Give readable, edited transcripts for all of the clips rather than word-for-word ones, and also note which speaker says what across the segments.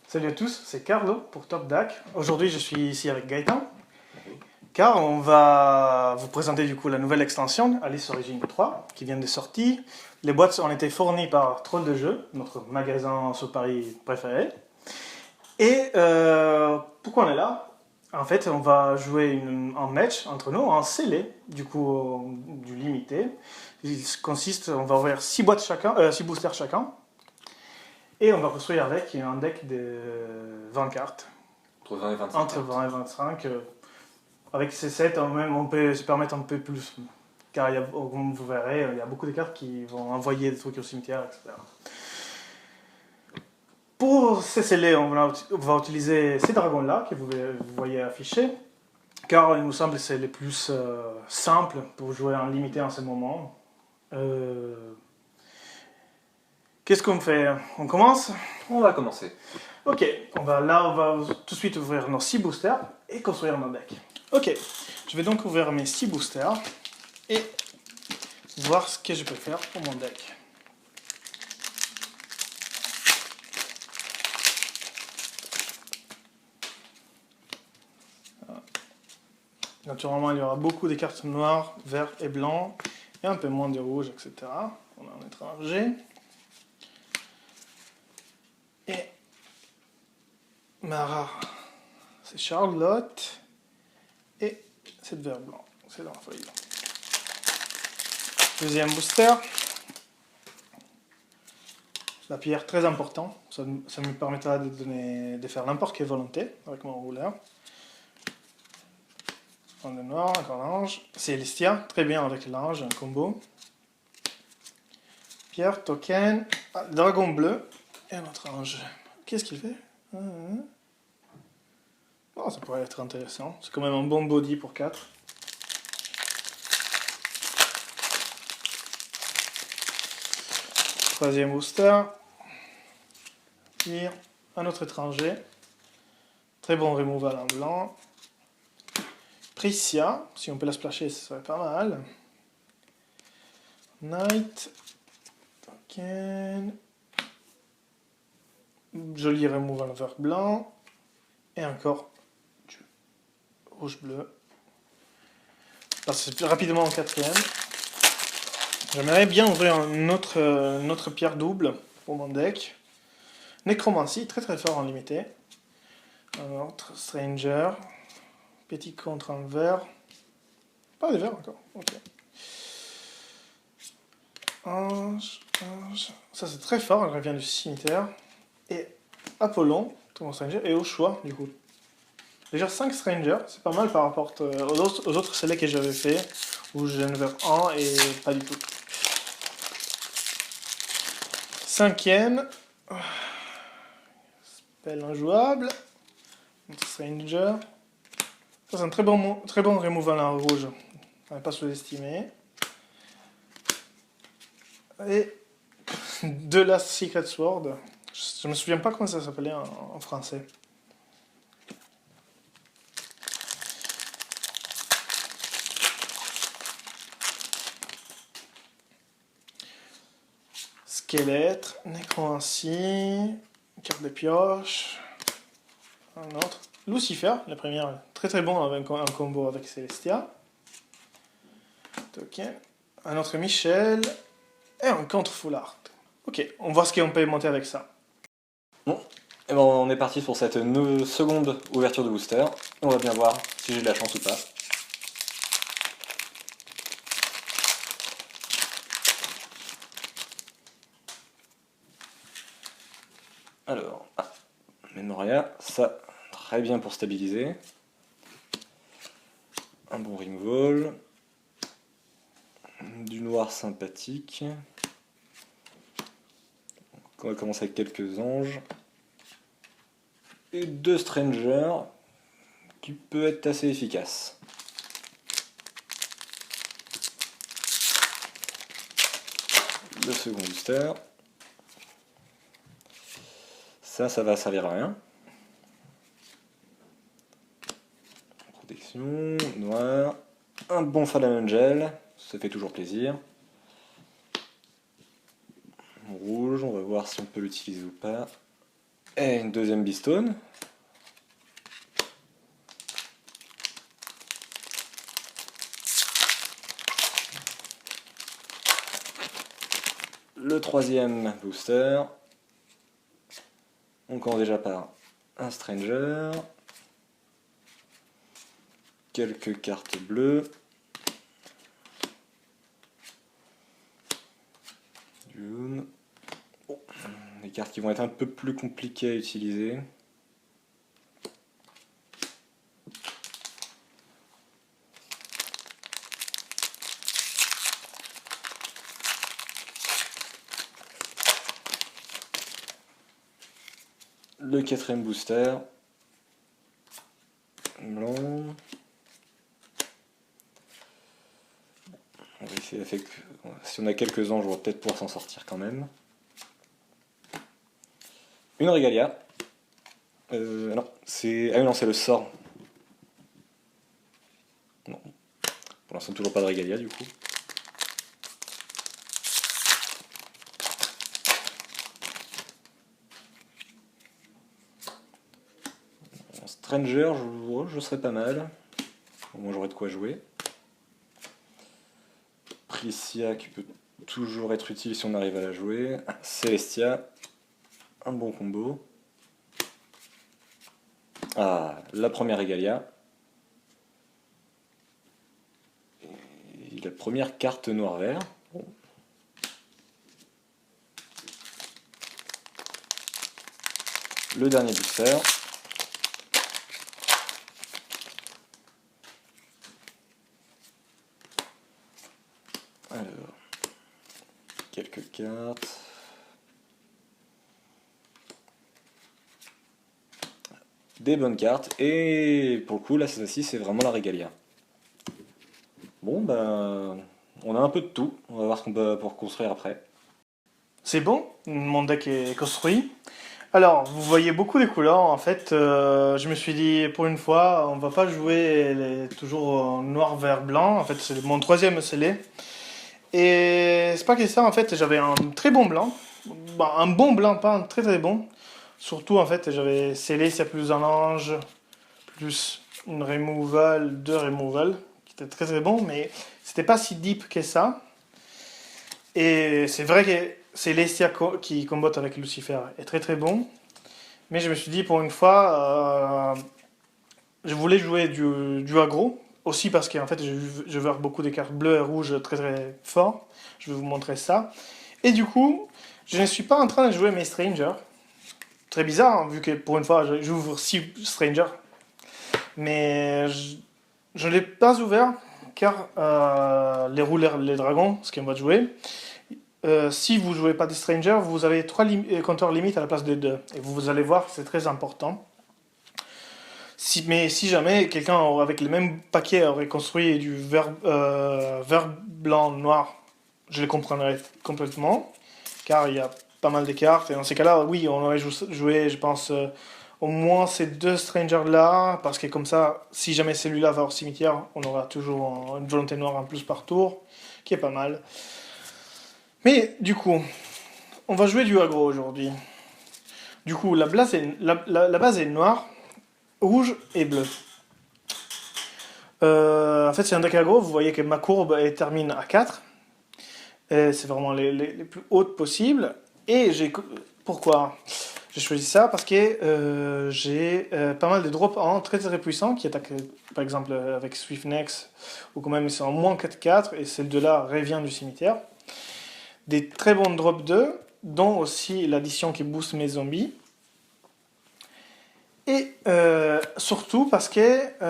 Speaker 1: Salut à tous, c'est Carlo pour Top Deck. Aujourd'hui, je suis ici avec Gaëtan, car on va vous présenter du coup la nouvelle extension Alice Origins 3 qui vient de sortir. Les boîtes ont été fournies par Troll de Jeux, notre magasin sur Paris préféré. Et pourquoi on est là? En fait, on va jouer un match entre nous en scellé, du coup du limité. Il consiste, on va ouvrir 6 boîtes chacun, 6 boosters chacun. Et on va construire avec un deck de 20 cartes.
Speaker 2: Entre 20 et 25
Speaker 1: Entre
Speaker 2: cartes.
Speaker 1: 20 et 25. Avec ces sets, on peut se permettre un peu plus. Car, comme vous verrez, il y a beaucoup de cartes qui vont envoyer des trucs au cimetière, etc. Pour ces scellés, on va utiliser ces dragons-là que vous voyez affichés. Car il nous semble que c'est les plus simples pour jouer en limité en ce moment. Qu'est-ce qu'on fait? On commence?
Speaker 2: On va commencer.
Speaker 1: Ok, on va tout de suite ouvrir nos 6 boosters et construire nos decks. Ok, je vais donc ouvrir mes 6 boosters et voir ce que je peux faire pour mon deck. Naturellement, il y aura beaucoup de cartes noires, vert et blanc, et un peu moins de rouge, etc. On a un étranger. Et ma rare, c'est Charlotte. Et c'est de vert blanc, c'est dans la feuille. Deuxième booster. La pierre très important, ça me permettra de faire n'importe quelle volonté avec mon rouleur. On est noir, encore l'ange. Célestia, très bien avec l'ange, un combo. Pierre, token, dragon bleu et un autre ange. Qu'est-ce qu'il fait? Oh, ça pourrait être intéressant. C'est quand même un bon body pour 4. Troisième booster. Pierre, un autre étranger. Très bon removal en blanc. Priscia, si on peut la splasher, ce serait pas mal. Knight. Token. Joli removal en vert blanc. Et encore du rouge-bleu. C'est rapidement en quatrième. J'aimerais bien ouvrir une autre pierre double pour mon deck. Nécromancie, très très fort en limité. Un autre Stranger. Petit contre en vert. Pas de vert encore. Ok. Ange. Ça c'est très fort, elle revient du cimetière. Et Apollon, tout mon Stranger, et au choix du coup. Déjà 5 Strangers, c'est pas mal par rapport aux autres scellés que j'avais fait, où j'ai un vert 1 et pas du tout. Cinquième. Spell injouable. Stranger. Ça c'est un très bon removal en rouge. On va pas sous-estimer. Et de la Secret Sword. Je me souviens pas comment ça s'appelait en français. Squelette, Nécromancie, carte de pioche, un autre. Lucifer, la première, très très bon avec un combo avec Celestia. Token, un autre Michel, et un contre Full Art. Ok, on voit ce qu'on peut monter avec ça.
Speaker 2: Bon, et ben on est parti pour cette seconde ouverture de booster. On va bien voir si j'ai de la chance ou pas. Alors, Memoria, ça, très bien pour stabiliser. Un bon removal. Du noir sympathique. On va commencer avec quelques anges. Et 2 strangers, qui peut être assez efficace. Le second booster. Ça va servir à rien. Protection, noir. Un bon Fallen Angel, ça fait toujours plaisir. Rouge, on va voir voir si on peut l'utiliser ou pas. Et une deuxième bistone. Le troisième booster. On commence déjà par un Stranger. Quelques cartes bleues. Dune. Oh, des cartes qui vont être un peu plus compliquées à utiliser. Le quatrième booster. Blanc. On va essayer si on a quelques anges, on va peut-être pouvoir s'en sortir quand même. Une Regalia. Non, c'est... Ah non, c'est le sort. Non. Pour l'instant, toujours pas de Regalia, du coup. Stranger, je serais pas mal. Au moins, j'aurais de quoi jouer. Priscia, qui peut toujours être utile si on arrive à la jouer. Celestia. Un bon combo. Ah, la première Regalia. Et la première carte noir-vert. Bon. Le dernier booster. Alors, quelques cartes. Des bonnes cartes, et pour le coup, là, cette fois-ci, c'est vraiment la Regalia. Bon, ben, on a un peu de tout. On va voir ce qu'on peut pour construire après.
Speaker 1: C'est bon, mon deck est construit. Alors, vous voyez beaucoup les couleurs. En fait, je me suis dit, pour une fois, on va pas jouer toujours en noir, vert, blanc. En fait, c'est mon troisième scellé. Et c'est pas que ça, en fait, j'avais un très bon blanc. Bon, un bon blanc, pas un très très bon. Surtout, en fait, j'avais scellé, c'est plus un ange, plus une removal, deux removal, qui était très très bon, mais c'était pas si deep que ça. Et c'est vrai que Celestia qui combotte avec Lucifer est très très bon. Mais je me suis dit, pour une fois, je voulais jouer du aggro. Aussi parce qu'en fait, je veux beaucoup de cartes bleues et rouges très très fort. Je vais vous montrer ça. Et du coup, je ne suis pas en train de jouer mes Strangers. Très bizarre, hein, vu que pour une fois, j'ouvre 6 Strangers. Mais je ne l'ai pas ouvert, car les rouleurs, les dragons, ce qu'on va jouer, si vous ne jouez pas des Strangers, vous avez 3 compteurs limites à la place de 2. Et vous allez voir, c'est très important. Mais si jamais quelqu'un avec le même paquet aurait construit du vert, blanc, noir, je le comprendrais complètement, car il y a pas mal de cartes. Et dans ces cas-là, oui, on aurait joué, je pense, au moins ces deux Strangers-là, parce que comme ça, si jamais celui-là va au cimetière, on aura toujours une volonté noire en plus par tour, qui est pas mal. Mais du coup, on va jouer du aggro aujourd'hui. Du coup, la base est noire, rouge et bleu. En fait, c'est un deck aggro. Vous voyez que ma courbe elle termine à 4. C'est vraiment les plus hautes possibles. Et pourquoi j'ai choisi ça? Parce que j'ai pas mal de drops en très très puissants qui attaquent, par exemple, avec Swiftnex, ou quand même ils sont en moins 4-4, et celle de là revient du cimetière. Des très bons drops 2, dont aussi l'addition qui booste mes zombies. Et surtout parce que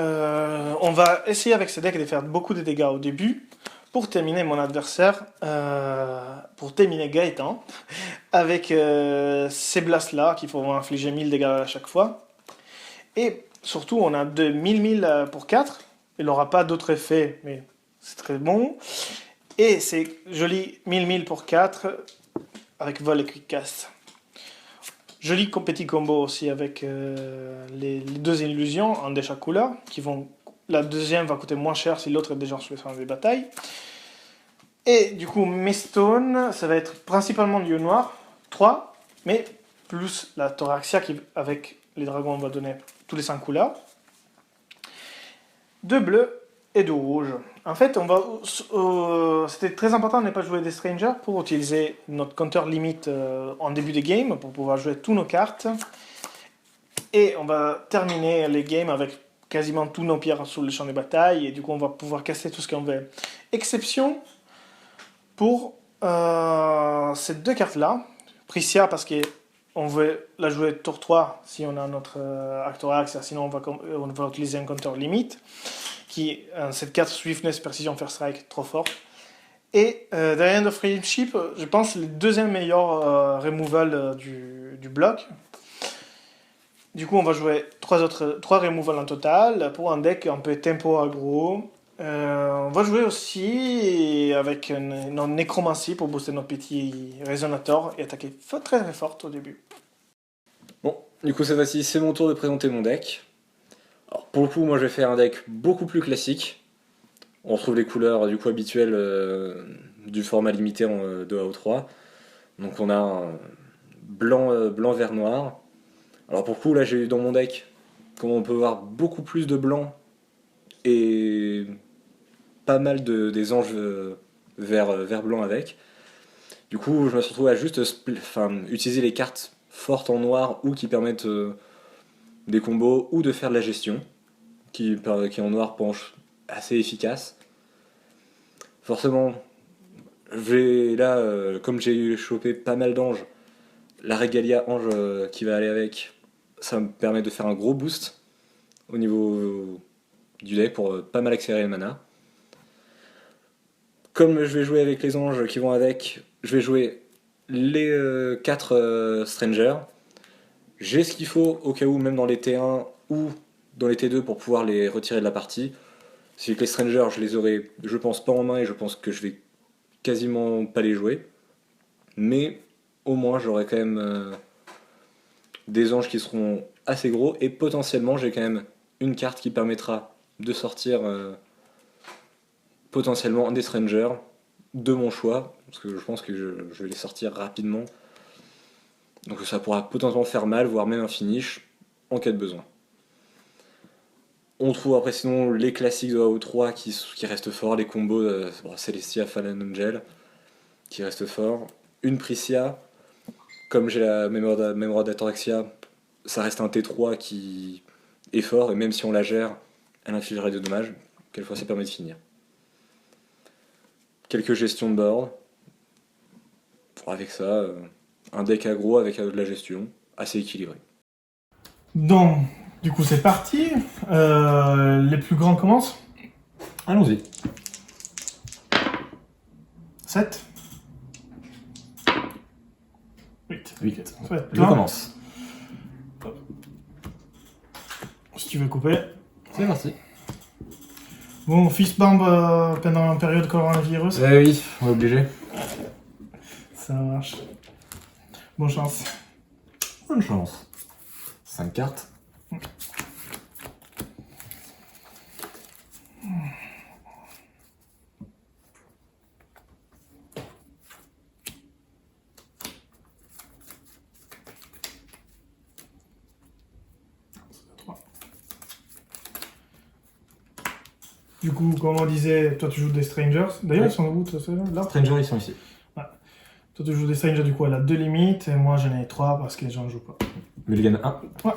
Speaker 1: on va essayer avec ce deck de faire beaucoup de dégâts au début pour terminer mon adversaire, pour terminer Gaëtan, avec ces blasts là qui vont infliger 1000 dégâts à chaque fois. Et surtout on a de 1000 pour 4, il n'aura pas d'autres effets, mais c'est très bon. Et c'est joli 1000 pour 4 avec vol et quick cast. Joli petit combo aussi avec les deux illusions en de chaque couleur. La deuxième va coûter moins cher si l'autre est déjà sur les fins des batailles. Et du coup, mes stones, ça va être principalement du noir, 3, mais plus la Thoraxia qui, avec les dragons, on va donner tous les 5 couleurs. 2 bleus et 2 rouges. En fait, c'était très important de ne pas jouer des strangers pour utiliser notre compteur limite en début de game, pour pouvoir jouer toutes nos cartes. Et on va terminer les games avec quasiment tous nos pierres sur le champ de bataille, et du coup on va pouvoir casser tout ce qu'on veut. Exception pour ces 2 cartes-là. Priscia, parce qu'on veut la jouer tour 3 si on a notre Actorax, sinon on va utiliser un compteur limite, qui cette carte Swiftness, Precision, First Strike, trop forte. Et The End of Friendship, je pense le deuxième meilleur removal du bloc. Du coup, on va jouer 3 removals en total pour un deck un peu tempo aggro. On va jouer aussi avec une nécromancie pour booster notre petit résonateur et attaquer très très fort au début.
Speaker 2: Bon, du coup cette fois-ci c'est mon tour de présenter mon deck. Alors pour le coup moi je vais faire un deck beaucoup plus classique. On retrouve les couleurs du coup habituelles du format limité de AO3. Donc on a un blanc, blanc, vert, noir. Alors pour le coup là j'ai eu dans mon deck, comme on peut voir, beaucoup plus de blanc et pas mal des anges vert blanc avec. Du coup je me suis retrouvé à juste utiliser les cartes fortes en noir ou qui permettent des combos ou de faire de la gestion, qui en noir penche assez efficace. Forcément, comme j'ai chopé pas mal d'anges, la Regalia ange qui va aller avec, ça me permet de faire un gros boost au niveau du deck pour pas mal accélérer le mana. Comme je vais jouer avec les anges qui vont avec, je vais jouer les 4 strangers. J'ai ce qu'il faut au cas où, même dans les T1 ou dans les T2, pour pouvoir les retirer de la partie. Si les strangers, je les aurai, je pense, pas en main et je pense que je vais quasiment pas les jouer. Mais au moins, j'aurai quand même des anges qui seront assez gros et potentiellement, j'ai quand même une carte qui permettra de sortir potentiellement des strangers de mon choix, parce que je pense que je vais les sortir rapidement. Donc ça pourra potentiellement faire mal, voire même un finish, en cas de besoin. On trouve après sinon les classiques de AO3 qui restent forts, les combos Celestia, Fallen Angel, qui restent forts. Une Priscia, comme j'ai la mémoire d'Atoraxia, ça reste un T3 qui est fort, et même si on la gère, elle infligerait de dommages, quelquefois ça permet de finir. Quelques gestions de board. Avec ça, un deck aggro avec de la gestion, assez équilibré.
Speaker 1: Donc, du coup, c'est parti. Les plus grands commencent.
Speaker 2: Allons-y.
Speaker 1: 7. 8.
Speaker 2: 8.
Speaker 1: Ça va être
Speaker 2: Je
Speaker 1: plein.
Speaker 2: commence.
Speaker 1: Si tu veux couper.
Speaker 2: C'est parti.
Speaker 1: Bon, fist bomb pendant la période coronavirus.
Speaker 2: Eh oui, on est obligé.
Speaker 1: Ça marche. Bonne chance.
Speaker 2: Bonne chance. 5 cartes.
Speaker 1: Du coup, comme on disait, toi tu joues des strangers. D'ailleurs,
Speaker 2: Oui.
Speaker 1: ils sont où, là?
Speaker 2: Strangers, ils sont ici.
Speaker 1: Toi tu joues des strangers, du coup, elle a 2 limites, et moi j'en ai 3 parce que j'en joue pas.
Speaker 2: Mulligan 1.
Speaker 1: Ouais.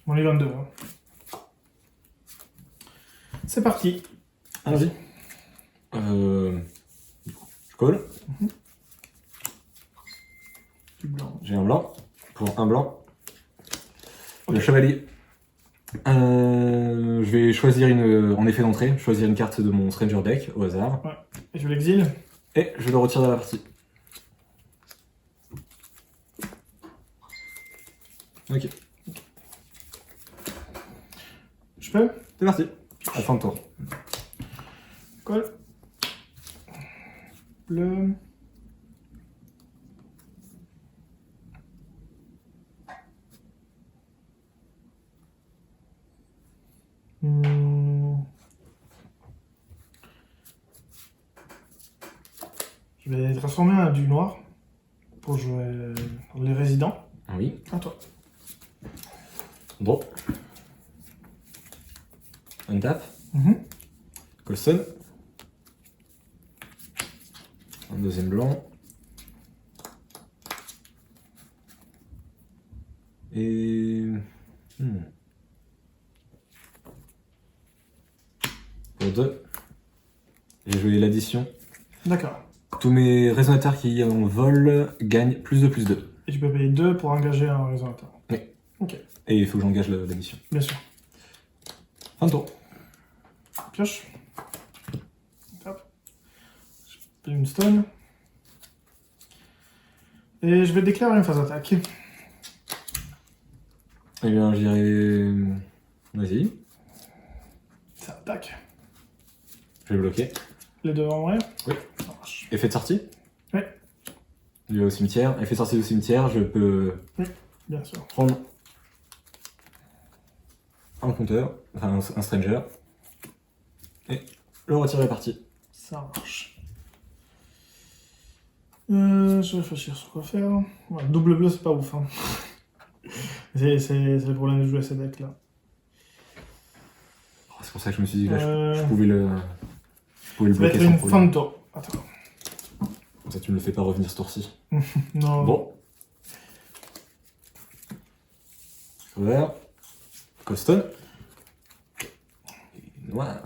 Speaker 1: On y va en 2. Hein. C'est parti.
Speaker 2: Allons-y. Je colle.
Speaker 1: Du blanc.
Speaker 2: J'ai un blanc. Pour un blanc.
Speaker 1: Ok.
Speaker 2: Le chevalier. Je vais choisir en effet d'entrée, choisir une carte de mon Stranger Deck au hasard.
Speaker 1: Ouais. Et je l'exile.
Speaker 2: Et je le retire de la partie. Ok.
Speaker 1: Je peux?
Speaker 2: C'est parti. À fin de tour.
Speaker 1: Colle. Bleu. Je vais transformer un du noir pour jouer les résidents.
Speaker 2: Oui.
Speaker 1: À toi.
Speaker 2: Drop. Untap.
Speaker 1: Mhm.
Speaker 2: Colston. Un deuxième blanc. Et... Pour 2, j'ai joué l'addition.
Speaker 1: D'accord.
Speaker 2: Tous mes résonateurs qui en vol gagnent plus de plus 2.
Speaker 1: Et tu peux payer 2 pour engager un résonateur.
Speaker 2: Oui.
Speaker 1: Ok,
Speaker 2: Et il faut que j'engage l'addition.
Speaker 1: bien sûr.
Speaker 2: Fin de tour.
Speaker 1: Pioche. Hop. Je paye une stone. Et je vais déclarer une phase d'attaque.
Speaker 2: Eh bien, j'irai... Vas-y.
Speaker 1: Ça attaque.
Speaker 2: Je vais bloquer.
Speaker 1: Les deux en vrai.
Speaker 2: Oui.
Speaker 1: Ça marche.
Speaker 2: Effet de sortie.
Speaker 1: Oui.
Speaker 2: Il va au cimetière. Effet de sortie au cimetière, je peux
Speaker 1: Bien sûr.
Speaker 2: prendre un compteur, enfin un stranger, et le retirer parti.
Speaker 1: Ça marche. Je vais réfléchir sur quoi faire. Ouais, double bleu, c'est pas ouf. Hein. c'est le problème de jouer ces decks là.
Speaker 2: Oh, c'est pour ça que je me suis dit que là,
Speaker 1: Euh,
Speaker 2: je pouvais le
Speaker 1: Ça va
Speaker 2: bloquer
Speaker 1: être
Speaker 2: sans
Speaker 1: une
Speaker 2: problème.
Speaker 1: fin de tour. Attends.
Speaker 2: Comme ça, tu me le fais pas revenir ce tour-ci.
Speaker 1: Non.
Speaker 2: Bon. Vert. Coston. Et noir.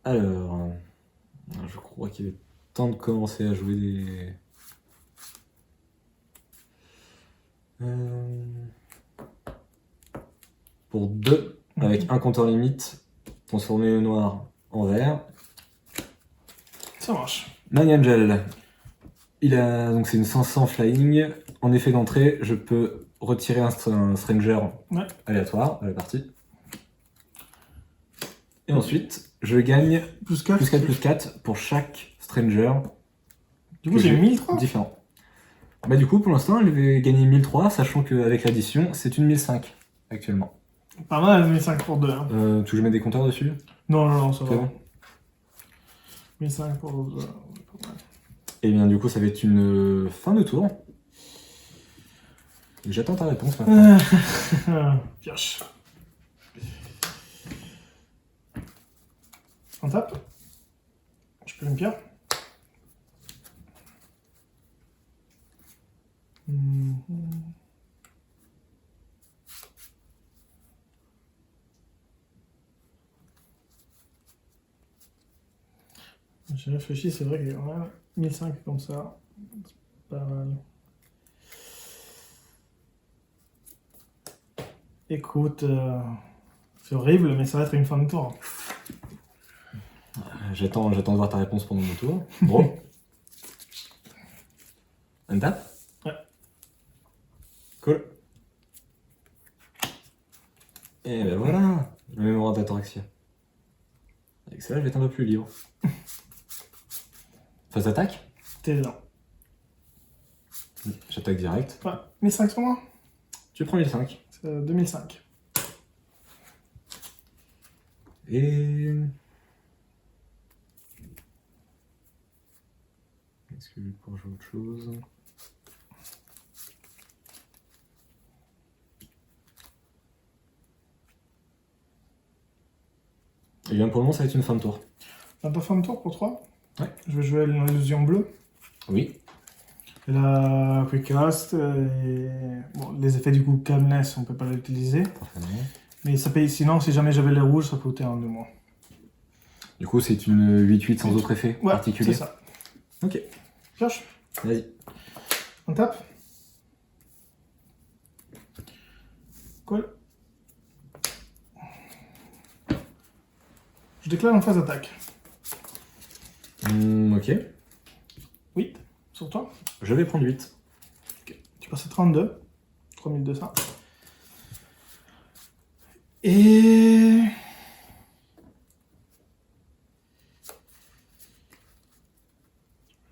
Speaker 2: Alors, je crois qu'il est temps de commencer à jouer des... Pour 2, avec un compteur limite, transformer le noir en vert.
Speaker 1: Ça marche.
Speaker 2: Nine Angel. Il a donc c'est une 500 flying. En effet d'entrée, je peux retirer un stranger
Speaker 1: Ouais.
Speaker 2: aléatoire à la partie. Et ensuite, je gagne
Speaker 1: Plus 4.
Speaker 2: plus 4 plus 4 pour chaque stranger
Speaker 1: Du coup, j'ai 1003.
Speaker 2: différent. Bah du coup, pour l'instant, elle avait gagné 1003, sachant qu'avec l'addition, c'est une 1005 actuellement.
Speaker 1: Pas mal, 1005 pour 2. Hein.
Speaker 2: Tu veux que je mette des compteurs dessus?
Speaker 1: Non, ça
Speaker 2: C'est
Speaker 1: va.
Speaker 2: bon.
Speaker 1: 1005 pour 2.
Speaker 2: Et bien du coup, ça va être une fin de tour. J'attends ta réponse maintenant.
Speaker 1: Pioche. On tape. Je peux une pierre. J'ai réfléchi, c'est vrai que quand même 1005 comme ça, c'est pas mal. Écoute, c'est horrible, mais ça va être une fin de tour.
Speaker 2: J'attends de voir ta réponse pendant mon tour. Bon. Un tap?
Speaker 1: Ouais.
Speaker 2: Cool. Et ben voilà, le mémoire d'attraction. Avec ça, je vais être un peu plus libre. Phase d'attaque?
Speaker 1: T'es dedans.
Speaker 2: J'attaque direct.
Speaker 1: Ouais, 1005 sur moi.
Speaker 2: Tu prends 1005.
Speaker 1: C'est 2005.
Speaker 2: Et... Est-ce que je peux jouer autre chose? Et bien pour le moment, ça va être une fin de tour.
Speaker 1: Un peu fin de tour pour 3.
Speaker 2: Ouais.
Speaker 1: Je vais jouer l'illusion bleue.
Speaker 2: Oui.
Speaker 1: Et la Quick Cast. Et... Bon, les effets du coup Calmness, on peut pas l'utiliser.
Speaker 2: Parfaitement.
Speaker 1: Mais ça paye, sinon, si jamais j'avais les rouges, ça coûtait un de moins.
Speaker 2: Du coup, c'est une 8-8 sans autre effet
Speaker 1: Ouais,
Speaker 2: particulier.
Speaker 1: c'est ça.
Speaker 2: Ok,
Speaker 1: Pioche.
Speaker 2: vas-y.
Speaker 1: On tape. Cool. Je déclare en phase d'attaque.
Speaker 2: Ok,
Speaker 1: 8 sur toi.
Speaker 2: je vais prendre 8.
Speaker 1: Ok. Tu passes à 32. 3200. Et...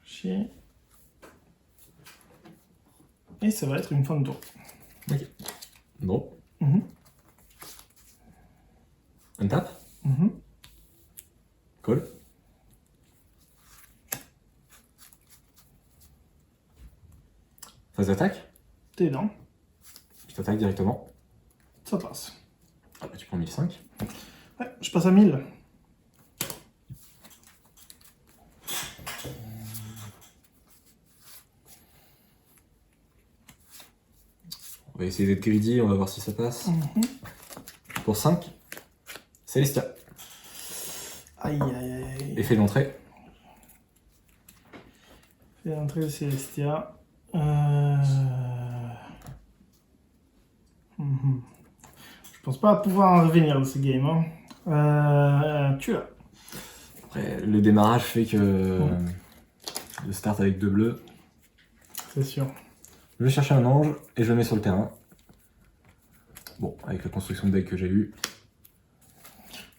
Speaker 1: Chier. Et ça va être une fin de tour.
Speaker 2: Ok. Bon,
Speaker 1: Mhm.
Speaker 2: on tape.
Speaker 1: Mhm.
Speaker 2: Cool. Phase d'attaque.
Speaker 1: T'es dents.
Speaker 2: Je t'attaque directement.
Speaker 1: Ça passe.
Speaker 2: Ah bah tu prends 1005.
Speaker 1: Ouais, je passe à 1000.
Speaker 2: On va essayer d'être greedy, on va voir si ça passe.
Speaker 1: Mhm.
Speaker 2: Pour 5, Célestia.
Speaker 1: Aïe, aïe, aïe.
Speaker 2: Effet d'entrée.
Speaker 1: Et l'entrée de Celestia. Mhm. Je pense pas pouvoir en revenir de ce game. Hein. Tu l'as.
Speaker 2: Après, le démarrage fait que je start avec 2 bleus.
Speaker 1: C'est sûr.
Speaker 2: Je vais chercher un ange et je le mets sur le terrain. Bon, avec la construction de deck que j'ai eue,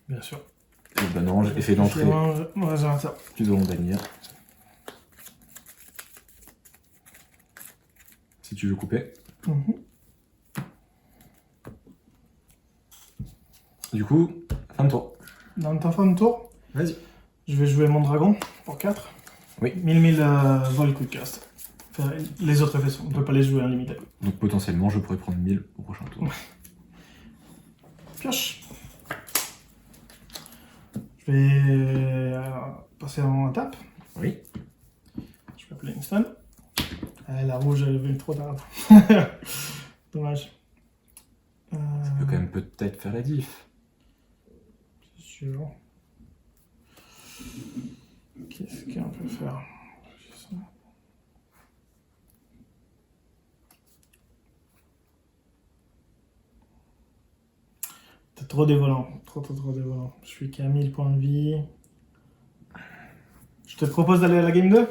Speaker 1: Bien sûr.
Speaker 2: le bon ange, effet d'entrée,
Speaker 1: Réservateur.
Speaker 2: plus de bannir. Si tu veux couper.
Speaker 1: Mhm.
Speaker 2: Du coup, fin de tour.
Speaker 1: Dans ta fin de tour,
Speaker 2: Vas-y.
Speaker 1: je vais jouer mon dragon pour 4.
Speaker 2: Oui.
Speaker 1: 1000 vol coup de cast. Enfin, les autres effets, on peut pas les jouer en limité.
Speaker 2: Donc potentiellement, je pourrais prendre 1000 au prochain tour.
Speaker 1: Pioche. Je vais passer avant la tape.
Speaker 2: Oui.
Speaker 1: Je vais appeler une stun. La rouge, elle avait trop tard. Dommage.
Speaker 2: Ça peut quand même peut-être faire la diff.
Speaker 1: C'est sûr. Qu'est-ce qu'on peut faire? T'es trop dévolant. Trop dévolant. Je suis qu'à 1000 points de vie. Je te propose d'aller à la game 2.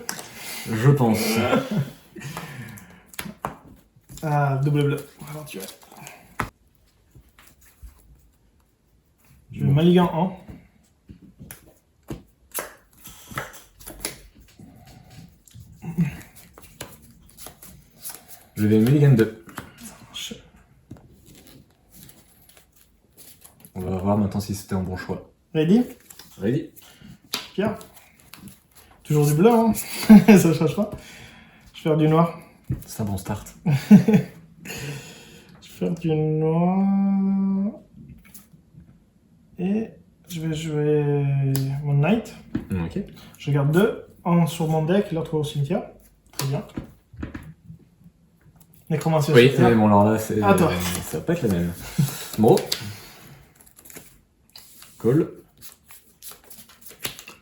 Speaker 2: Je pense.
Speaker 1: Ah, double bleu. Alors tu vois. Je vais Maligan en.
Speaker 2: Je vais Mulligan 2. On va voir maintenant si c'était un bon choix.
Speaker 1: Ready?
Speaker 2: Ready?
Speaker 1: Pierre. Toujours du bleu, hein. Ça change pas. Je vais faire du noir.
Speaker 2: C'est un bon start.
Speaker 1: Je vais faire du noir. Et je vais jouer mon knight.
Speaker 2: Ok.
Speaker 1: Je garde 2. Un sur mon deck, l'autre au cimetière. Très bien. Nécromancie au
Speaker 2: Oui,
Speaker 1: cimetière.
Speaker 2: mais bon, alors là, c'est,
Speaker 1: À toi.
Speaker 2: ça va pas être la même. Bon. Call.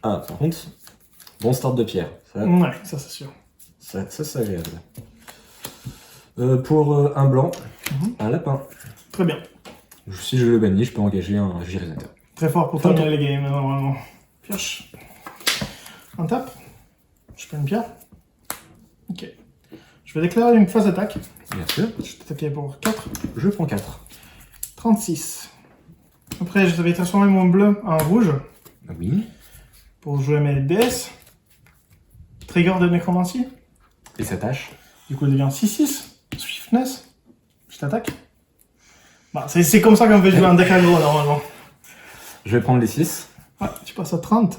Speaker 2: Ah, par contre, bon start de pierre.
Speaker 1: Ouais, ça c'est sûr.
Speaker 2: Ça c'est agréable. Pour un blanc, un lapin.
Speaker 1: Très bien.
Speaker 2: Si je le bannis, je peux engager un Girisateur.
Speaker 1: Très fort pour terminer les games, normalement. Pioche. Un tape. Je prends une pierre. Ok. Je vais déclarer une phase d'attaque.
Speaker 2: Bien sûr.
Speaker 1: Je vais t'attaquer pour 4.
Speaker 2: Je prends 4.
Speaker 1: 36. Après, je vais transformer mon bleu en rouge
Speaker 2: Oui.
Speaker 1: pour jouer mes DS. Trigger de nécromancie.
Speaker 2: Et ça tâche.
Speaker 1: Du coup, il devient 6-6. Swiftness. Je t'attaque. Bah, c'est comme ça qu'on fait jouer un deck aggro, normalement.
Speaker 2: Je vais prendre les 6.
Speaker 1: Ouais, tu passes à 30.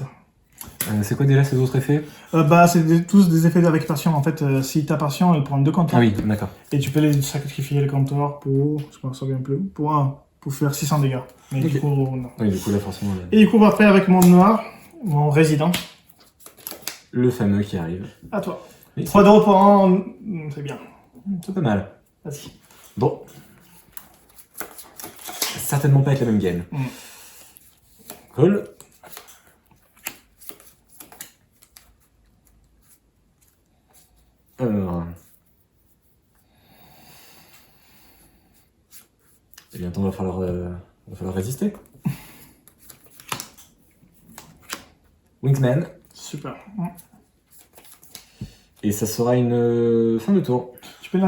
Speaker 2: C'est quoi déjà ces autres effets?
Speaker 1: Bah, c'est tous des effets de récupération. En fait, si ta passion, elle prend 2 compteurs.
Speaker 2: Ah oui, d'accord.
Speaker 1: Et tu peux les sacrifier le compteur pour, je m'en souviens plus, pour faire 600 dégâts. Mais
Speaker 2: Ok.
Speaker 1: du coup, non.
Speaker 2: Oui, du coup là forcément,
Speaker 1: Et du coup, après, avec mon noir, mon résident,
Speaker 2: le fameux qui arrive.
Speaker 1: à toi.
Speaker 2: Oui,
Speaker 1: 3 draws pour 1, c'est bien.
Speaker 2: c'est pas mal.
Speaker 1: Vas-y.
Speaker 2: Bon. Certainement pas être la même game. Call. Alors. Et bientôt, va falloir résister. Wingsman.
Speaker 1: Super.
Speaker 2: Et ça sera une fin de tour.
Speaker 1: Tu peux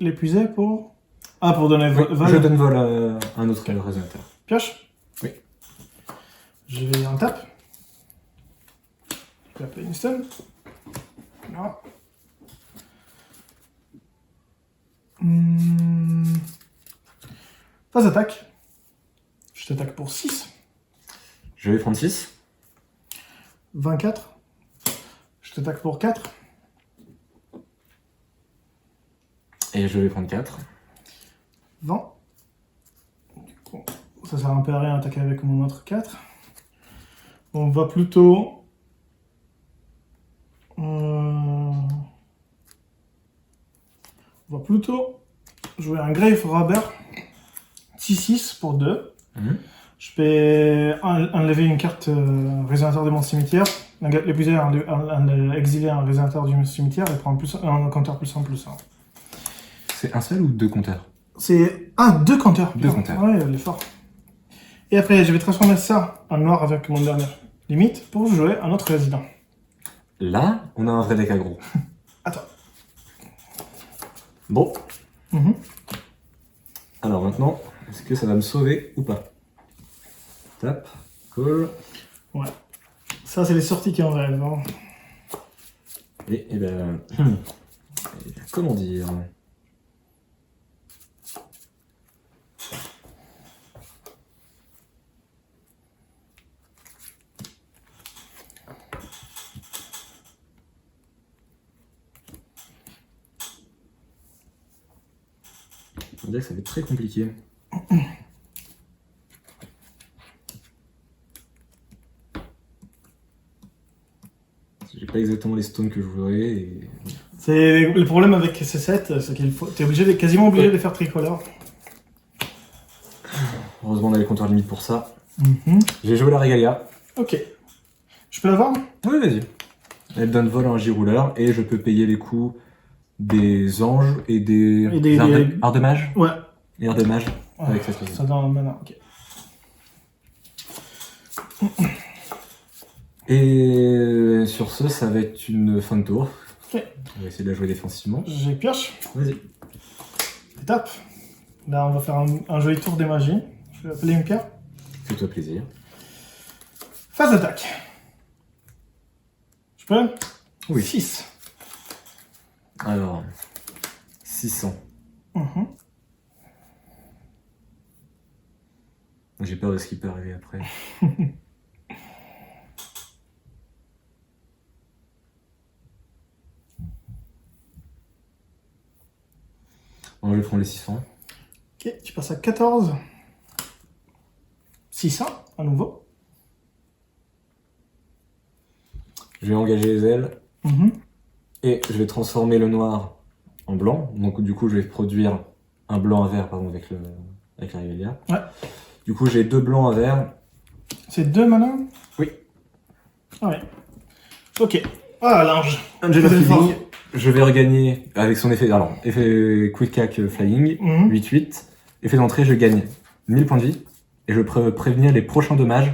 Speaker 1: l'épuiser pour... Ah, pour donner vol.
Speaker 2: Je donne vol à un autre résonateur.
Speaker 1: Pioche.
Speaker 2: Oui.
Speaker 1: Je vais en tape. Je vais appeler une stun. Non. Phase d'attaque. Je t'attaque pour 6.
Speaker 2: Je vais prendre 6.
Speaker 1: 24. Je t'attaque pour 4.
Speaker 2: Et je vais prendre 4.
Speaker 1: 20. Du coup, ça sert un peu à rien d'attaquer avec mon autre 4. On va plutôt... on va plutôt jouer un Grave Robber 6-6 pour 2. Je vais enlever une carte réservateur de mon cimetière, l'épuiser, exiler un réservateur du cimetière et prendre un compteur +1/+1.
Speaker 2: C'est un seul ou 2 compteurs?
Speaker 1: C'est 2 compteurs.
Speaker 2: 2 compteurs.
Speaker 1: Ouais, il est fort. Et après, je vais transformer ça en noir avec mon dernier limite pour jouer un autre résident.
Speaker 2: Là, on a un vrai deck aggro.
Speaker 1: Attends.
Speaker 2: Bon.
Speaker 1: Mhm.
Speaker 2: Alors maintenant, est-ce que ça va me sauver ou pas? Tap, call.
Speaker 1: Ouais. Ça, c'est les sorties qui en rêvent. Hein.
Speaker 2: Et ben... comment dire? On dirait que ça va être très compliqué. J'ai pas exactement les stones que je voudrais et...
Speaker 1: C'est le problème avec ces sets, c'est qu'il faut... T'es quasiment obligé de faire tricolore.
Speaker 2: Heureusement on a les compteurs limites pour ça.
Speaker 1: Mhm.
Speaker 2: J'ai joué la Regalia.
Speaker 1: Ok. Je peux l'avoir?
Speaker 2: Oui, vas-y. Elle donne vol à un J-rouleur et je peux payer les coups des anges et des arts de mage.
Speaker 1: Ouais.
Speaker 2: Et arts de mage avec cette
Speaker 1: Ça donne maintenant, ok.
Speaker 2: Et sur ce, ça va être une fin de tour.
Speaker 1: Ok.
Speaker 2: On va essayer de la jouer défensivement.
Speaker 1: J'ai pioche.
Speaker 2: Vas-y.
Speaker 1: Étape. Là, on va faire un joli tour des magies. Je vais appeler une pierre.
Speaker 2: Fais-toi plaisir.
Speaker 1: Phase d'attaque. Je peux?
Speaker 2: Oui.
Speaker 1: 6.
Speaker 2: Alors, 600.
Speaker 1: Mhm.
Speaker 2: J'ai peur de ce qui peut arriver après. Bon, je vais prendre les 600.
Speaker 1: Ok, tu passes à 14. 600, à nouveau.
Speaker 2: Je vais engager les ailes.
Speaker 1: Mhm.
Speaker 2: Et je vais transformer le noir en blanc. Donc du coup, je vais produire un blanc, un vert, pardon, avec la Regalia.
Speaker 1: Ouais.
Speaker 2: Du coup, j'ai 2 blancs, un vert.
Speaker 1: C'est 2 mana?
Speaker 2: Oui.
Speaker 1: Ah ouais. Ok. Ah, l'ange.
Speaker 2: Angela
Speaker 1: Très
Speaker 2: Flying.
Speaker 1: fort.
Speaker 2: Je vais regagner avec son effet. Alors, effet Quick Hack Flying.
Speaker 1: Mhm.
Speaker 2: 8-8. Effet d'entrée, je gagne 1000 points de vie. Et je peux prévenir les prochains dommages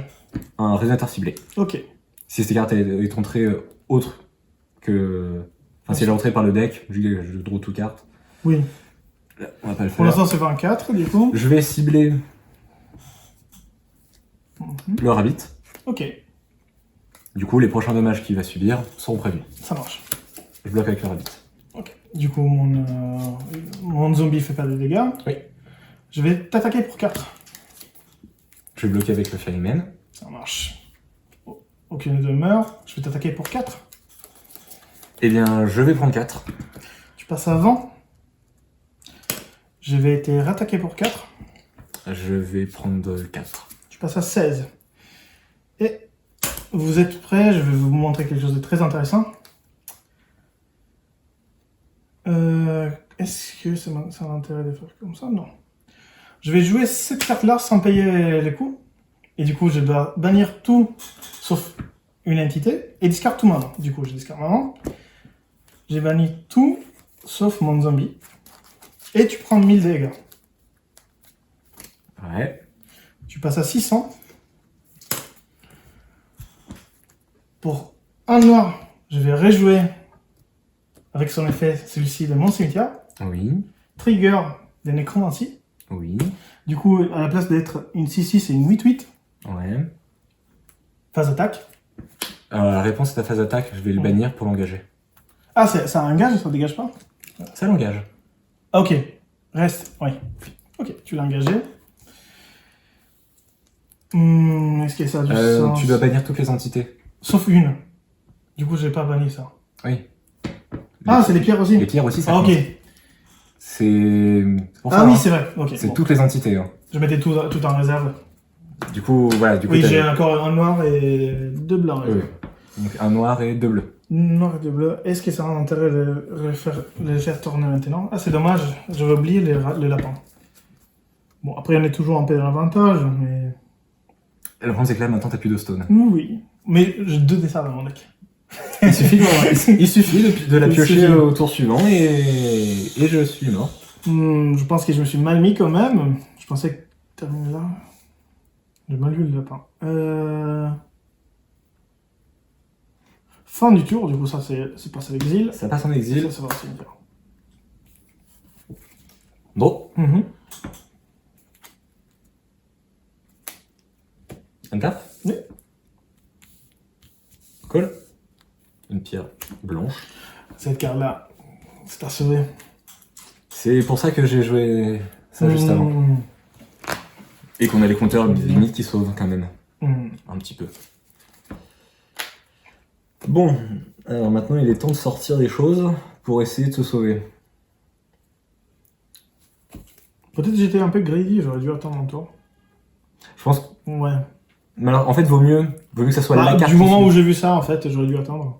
Speaker 2: à un résonateur ciblé.
Speaker 1: Ok.
Speaker 2: Si cette carte est entrée autre que. Enfin, si elle est entrée par le deck, je draw tout carte.
Speaker 1: Oui.
Speaker 2: On va pas le
Speaker 1: Pour
Speaker 2: faire.
Speaker 1: l'instant, c'est 24, du coup.
Speaker 2: Je vais cibler
Speaker 1: Mhm.
Speaker 2: le rabbit.
Speaker 1: Ok.
Speaker 2: Du coup, les prochains dommages qu'il va subir seront prévus.
Speaker 1: Ça marche.
Speaker 2: Je bloque avec le rabbit.
Speaker 1: Ok. Du coup, mon zombie fait pas de dégâts.
Speaker 2: Oui.
Speaker 1: Je vais t'attaquer pour 4.
Speaker 2: Je vais bloquer avec le Flying Man.
Speaker 1: Ça marche. Aucune de meurt. Je vais t'attaquer pour 4.
Speaker 2: Eh bien, je vais prendre 4.
Speaker 1: Tu passes avant. Je vais te rattaquer pour 4.
Speaker 2: Je vais prendre 4.
Speaker 1: Tu passes à 16. Et vous êtes prêts? Je vais vous montrer quelque chose de très intéressant. Est-ce que ça a l'intérêt de faire comme ça? Non. Je vais jouer cette carte-là sans payer les coups. Et du coup, je dois bannir tout sauf une entité. Et discard tout maintenant. Du coup, je discard maintenant. J'ai banni tout sauf mon zombie. Et tu prends 1000 dégâts.
Speaker 2: Ouais.
Speaker 1: Tu passes à 600. Pour un noir, je vais rejouer avec son effet celui-ci de mon cimetière.
Speaker 2: Oui.
Speaker 1: Trigger des nécromancies.
Speaker 2: Oui.
Speaker 1: Du coup, à la place d'être une 6-6 et une 8-8,
Speaker 2: Ouais.
Speaker 1: phase attaque.
Speaker 2: Alors, la réponse à ta phase d'attaque, je vais le bannir pour l'engager.
Speaker 1: Ah, ça engage, ça dégage pas?
Speaker 2: Ça l'engage.
Speaker 1: Ah, ok. Reste, oui. Ok, tu l'as engagé. Est-ce que ça a du sens?
Speaker 2: Tu dois bannir toutes les entités.
Speaker 1: Sauf une. Du coup, j'ai pas banni ça.
Speaker 2: Oui.
Speaker 1: Ah, c'est les pierres aussi?
Speaker 2: Les pierres aussi, ça
Speaker 1: Ah, ok.
Speaker 2: compte. C'est pour
Speaker 1: Ah
Speaker 2: ça,
Speaker 1: oui,
Speaker 2: hein.
Speaker 1: c'est vrai. Ok.
Speaker 2: C'est
Speaker 1: Bon.
Speaker 2: toutes les entités. Hein.
Speaker 1: Je mettais tout en réserve.
Speaker 2: Du coup, voilà. Du coup,
Speaker 1: Oui,
Speaker 2: t'as-
Speaker 1: j'ai encore un noir et 2 blancs.
Speaker 2: Oui. Donc un noir et 2 bleus.
Speaker 1: Noir et 2 bleus. Est-ce que ça a un intérêt de les faire tourner maintenant? Ah, c'est dommage. J'avais oublié les lapins. Bon, après, on est toujours un peu dans l'avantage, mais...
Speaker 2: Le problème, c'est que là, maintenant, t'as plus de stone.
Speaker 1: Oui. Mais j'ai 2 dessins dans mon deck.
Speaker 2: Il suffit, il suffit de la
Speaker 1: Il
Speaker 2: piocher
Speaker 1: suffit.
Speaker 2: au tour suivant et je suis mort.
Speaker 1: Je pense que je me suis mal mis quand même. Je pensais que terminer là. J'ai mal vu le lapin. Fin du tour, du coup, ça c'est passé à l'exil.
Speaker 2: Ça passe en exil.
Speaker 1: Ça, c'est pas au cimetière.
Speaker 2: Bon,
Speaker 1: Mhm.
Speaker 2: un taf.
Speaker 1: Oui.
Speaker 2: Cool. Une pierre blanche.
Speaker 1: Cette carte-là, c'est à sauver.
Speaker 2: C'est pour ça que j'ai joué ça juste avant. Et qu'on a les compteurs limites qui sauvent quand même. Un petit peu. Bon, alors maintenant il est temps de sortir des choses pour essayer de se sauver.
Speaker 1: Peut-être que j'étais un peu greedy, j'aurais dû attendre mon tour.
Speaker 2: Je pense.
Speaker 1: Ouais.
Speaker 2: Mais alors, en fait, vaut mieux que ça soit la carte.
Speaker 1: Du moment où j'ai vu ça, en fait, j'aurais dû attendre.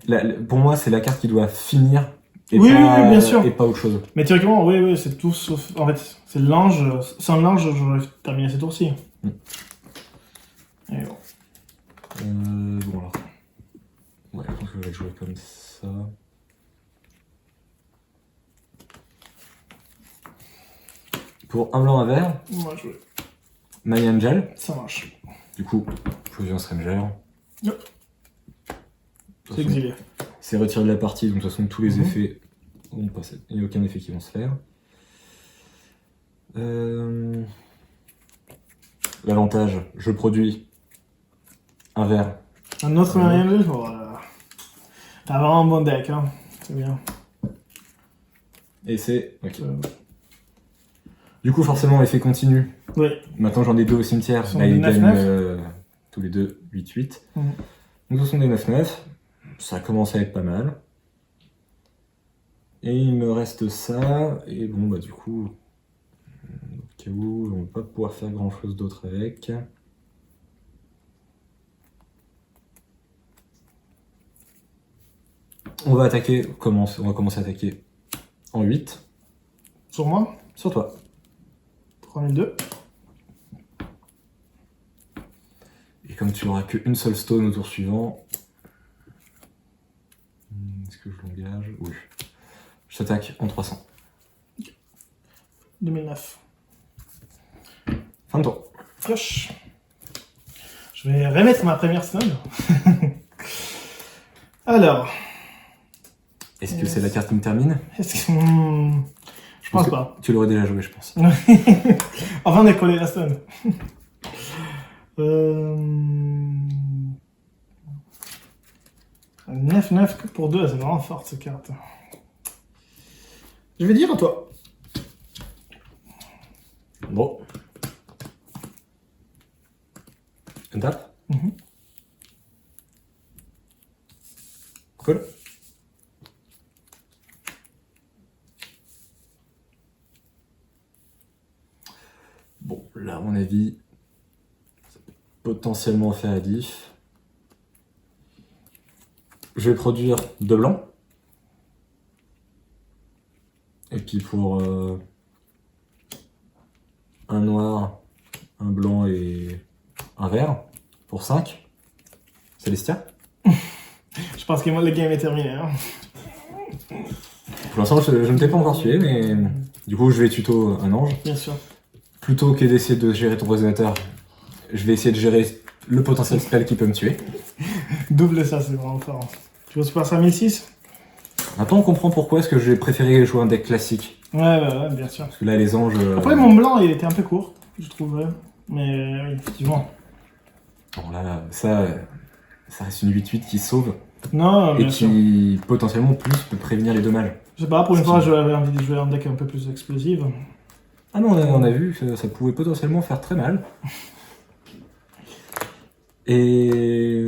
Speaker 2: Pour moi, c'est la carte qui doit finir. Et
Speaker 1: Oui,
Speaker 2: pas,
Speaker 1: oui, bien sûr.
Speaker 2: Et pas autre chose.
Speaker 1: Mais théoriquement, oui, c'est tout sauf. En fait, c'est l'ange. Sans l'ange, j'aurais terminé ce tour-ci. Et bon.
Speaker 2: Bon alors. Ouais, je pense que je vais jouer comme ça. Pour un blanc, un vert,
Speaker 1: Moi, je...
Speaker 2: My Angel.
Speaker 1: Ça marche.
Speaker 2: Du coup, Fusion Stranger.
Speaker 1: Yep. C'est exilé.
Speaker 2: C'est retiré de la partie, donc de toute façon, tous les effets vont passer. Il n'y a aucun effet qui vont se faire. L'avantage, je produis un vert.
Speaker 1: Un autre Marianne, voilà. T'as vraiment un bon deck, hein. C'est bien.
Speaker 2: Et c'est. Ok. Du coup, forcément, effet continu.
Speaker 1: Oui.
Speaker 2: Maintenant, j'en ai 2 au cimetière.
Speaker 1: Ce sont
Speaker 2: Là,
Speaker 1: des
Speaker 2: ils
Speaker 1: 9-9.
Speaker 2: gagnent tous les deux 8-8.
Speaker 1: Mhm.
Speaker 2: Donc, ce sont des 9-9. Ça commence à être pas mal. Et il me reste ça. Et bon, bah, du coup, au cas où, on va pas pouvoir faire grand chose d'autre avec. On va attaquer. On va commencer à attaquer en 8.
Speaker 1: Sur moi,
Speaker 2: Sur toi.
Speaker 1: 3002.
Speaker 2: Et comme tu n'auras qu'une seule stone au tour suivant. Est-ce que je l'engage? Oui. Je t'attaque en 300.
Speaker 1: 2009.
Speaker 2: Fin de tour.
Speaker 1: Pioche. Je vais remettre ma première stone. Alors.
Speaker 2: Est-ce que c'est la carte qui me termine?
Speaker 1: Est-ce que. Je pense pas.
Speaker 2: Tu l'aurais déjà joué, je pense.
Speaker 1: Avant de coller la stone. Un 9-9 pour 2, c'est vraiment fort cette carte. Je vais dire à toi.
Speaker 2: Bon. Une tape? Cool. Bon, là, à mon avis, ça peut potentiellement faire la diff. Je vais produire 2 blancs. Et puis pour un noir, un blanc et un vert, pour 5. Célestia.
Speaker 1: Je pense que le game est terminé. Hein.
Speaker 2: Pour l'instant, je ne t'ai pas encore tué, mais du coup, je vais tuto un ange.
Speaker 1: Bien sûr.
Speaker 2: Plutôt que d'essayer de gérer ton résonateur, je vais essayer de gérer le potentiel spell qui peut me tuer.
Speaker 1: Double ça, c'est vraiment fort. Tu veux passer à 1006?
Speaker 2: Maintenant, on comprend pourquoi est-ce que j'ai préféré jouer un deck classique.
Speaker 1: Ouais, bien sûr.
Speaker 2: Parce que là, les anges...
Speaker 1: Après, mon blanc, il était un peu court, je trouverais. Mais oui, effectivement.
Speaker 2: Bon, là, ça reste une 8-8 qui sauve.
Speaker 1: Non,
Speaker 2: Et
Speaker 1: bien sûr.
Speaker 2: qui, potentiellement, plus peut prévenir les dommages.
Speaker 1: Je sais pas, pour une fois, j'avais envie de jouer un deck un peu plus explosif.
Speaker 2: Ah non, on a vu que ça pouvait potentiellement faire très mal. Et...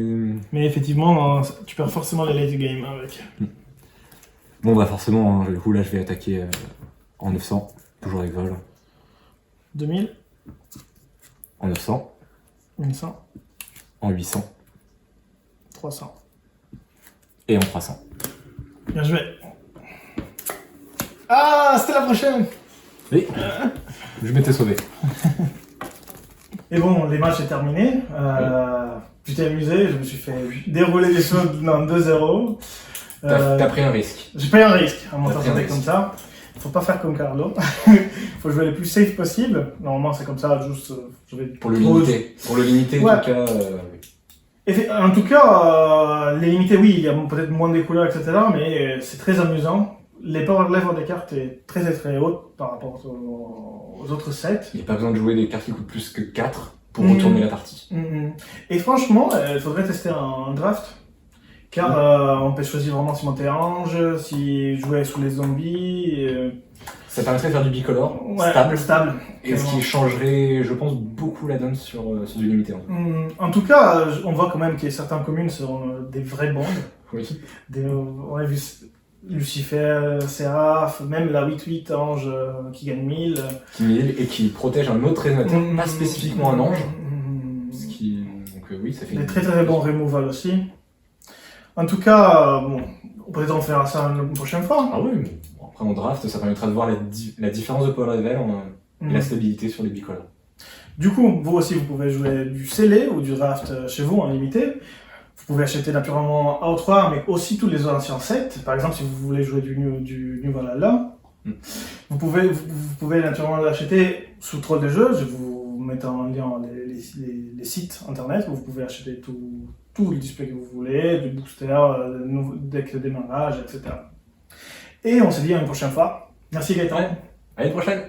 Speaker 1: Mais effectivement, tu perds forcément les late game avec.
Speaker 2: Bon bah forcément, hein, du coup là je vais attaquer en 900. toujours avec vol.
Speaker 1: 2000,
Speaker 2: En 900,
Speaker 1: 1100,
Speaker 2: en 800
Speaker 1: 300.
Speaker 2: et en 300.
Speaker 1: Bien joué. Ah, c'était la prochaine.
Speaker 2: Oui, je m'étais sauvé.
Speaker 1: Et bon, les matchs est terminé. Tu t'es amusé, je me suis fait dérouler des choses dans 2-0.
Speaker 2: T'as pris un risque.
Speaker 1: J'ai pris un risque à monter
Speaker 2: T'as
Speaker 1: un
Speaker 2: pris un
Speaker 1: deck
Speaker 2: risque.
Speaker 1: comme ça. Faut pas faire comme Carlo. Faut jouer le plus safe possible. Normalement, c'est comme ça, juste. Je vais
Speaker 2: Pour le limiter. Pour le limiter,
Speaker 1: Ouais.
Speaker 2: en tout cas. Oui.
Speaker 1: En tout cas, les limités, oui, il y a peut-être moins de couleurs, etc. Mais c'est très amusant. Les power level des cartes est très haute par rapport aux autres sets.
Speaker 2: Il n'y a pas besoin de jouer des cartes qui coûtent plus que 4 pour
Speaker 1: Mhm.
Speaker 2: retourner la partie.
Speaker 1: Et franchement, il faudrait tester un draft. Car on peut choisir vraiment si monter ange, si jouer sous les zombies.
Speaker 2: Ça permettrait de faire du bicolore,
Speaker 1: Ouais,
Speaker 2: stable, et ce
Speaker 1: carrément.
Speaker 2: qui changerait, je pense, beaucoup la donne sur du limité. En fait.
Speaker 1: En tout cas, on voit quand même que certaines communes seront des vraies bandes.
Speaker 2: Oui.
Speaker 1: On a vu Lucifer, Séraph, même la 8-8 ange qui gagne 1000.
Speaker 2: Qui mille et qui protège un autre résonateur, pas spécifiquement un ange. Ce qui... Donc oui, ça fait
Speaker 1: Des très bons removal aussi. En tout cas, bon, peut-être on fera ça une prochaine fois.
Speaker 2: Ah oui, mais bon, après en draft, ça permettra de voir la différence de power level et la stabilité sur les bicolores.
Speaker 1: Du coup, vous aussi, vous pouvez jouer du scellé ou du draft chez vous en limité. Vous pouvez acheter naturellement AO3, mais aussi tous les anciens sets. Par exemple, si vous voulez jouer du New Valhalla, vous pouvez naturellement l'acheter sous Troll de jeu. Je vous mets en lien les sites internet où vous pouvez acheter tout le display que vous voulez, du booster, deck de démarrage, etc. Et on se dit à une prochaine fois. Merci Gaëtan.
Speaker 2: Ouais. À une prochaine!